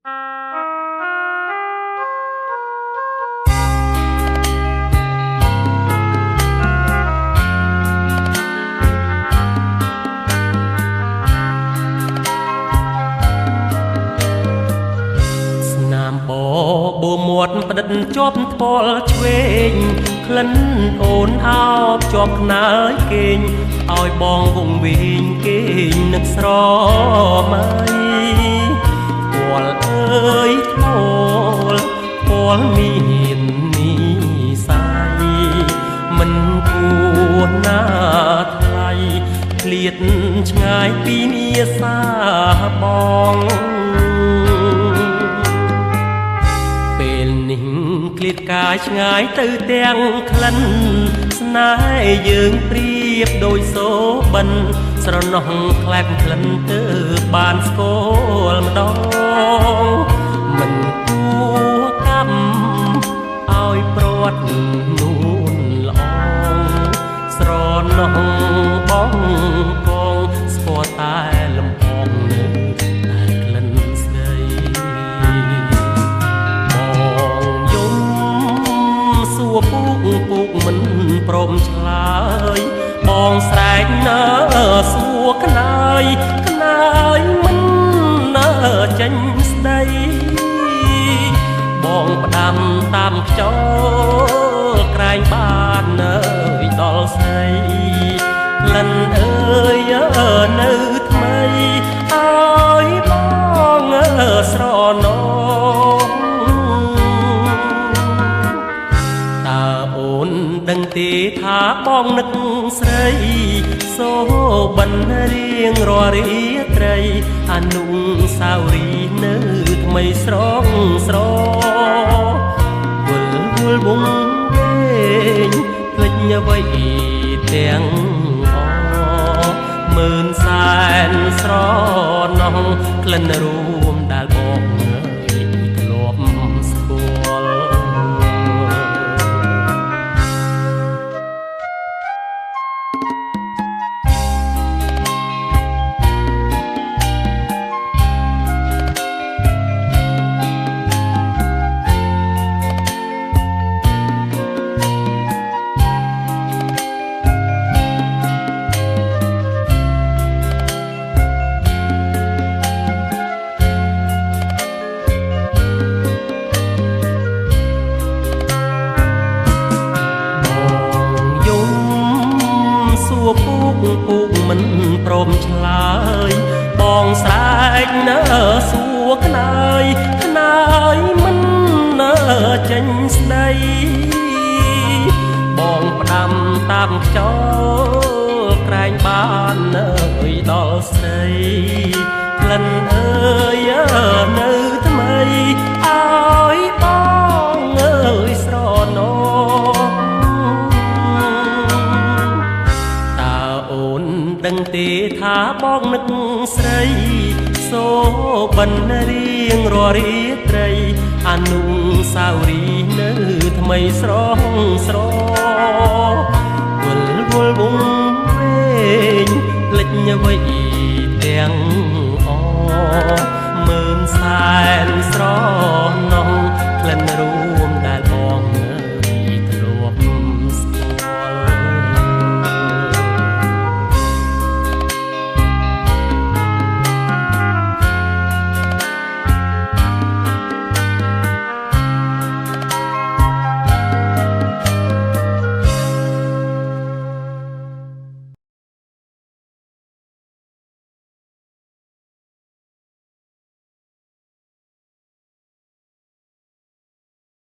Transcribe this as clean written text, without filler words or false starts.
បូមាត់ផ្ដិតជាប់ថ្ពាល់ឆ្វេងក្លិនអូនអោបជាប់ខ្នើយគេងឲ្យបងវង្វេងគេងនឹកស្រមៃពាល់អើយធ្មោលពាល់មាននីសាយមិនគួរណាថ្លៃឃ្លាតឆ្ងាយពីមាសាបងឃ្លាតកាយឆ្ងាយទៅទាំងក្លិនស្នេហ៍យើងប្រៀបដូចសូបិនស្រណោះក្លែបក្លិនទៅបានស្គាល់ម្ដងមិនគួរកម្មឲ្យព្រាត់នួនល្អស្រណោះបងកងស្គាល់តែលំអងនៅតែក្លិនស្ដីពុកមិនព្រមឆ្លើយបងស្រែកនៅសួរក្នើយមិននៅចេញស្ដីបងផ្ដាំតាមខ្យល់ក្រែងបាននៅដល់ស្រីក្លិនអើយនៅថ្មីឲ្យបងស្រណោដឹងទេថាបងនឹកស្រីសូបិនរៀងរាល់រាត្រីអនុស្សាវរីយ៍នៅថ្មីស្រងស្រវិលវងវែងភ្លេចអ្វីទាំងអមើលសែនស្រណោះក្លិនរួមដែលបងធ្លាប់ស្គាល់ពុកមិនព្រមឆ្លើយបងស្រែកនៅសួរក្នើយមិននៅចេញស្ដីបងផ្ដាំតាមខ្យល់ក្រែងបាននៅដល់ស្រីក្លិនអើយនៅថ្មីឲ្យបងអើយស្រណោដឹងទេថាបងនឹកស្រីសូបិនរៀងរាល់រាត្រីអនុស្សាវរីយ៍នៅថ្មីស្រងស្រវិលវងវែងភ្លេចអ្វីទាំងអ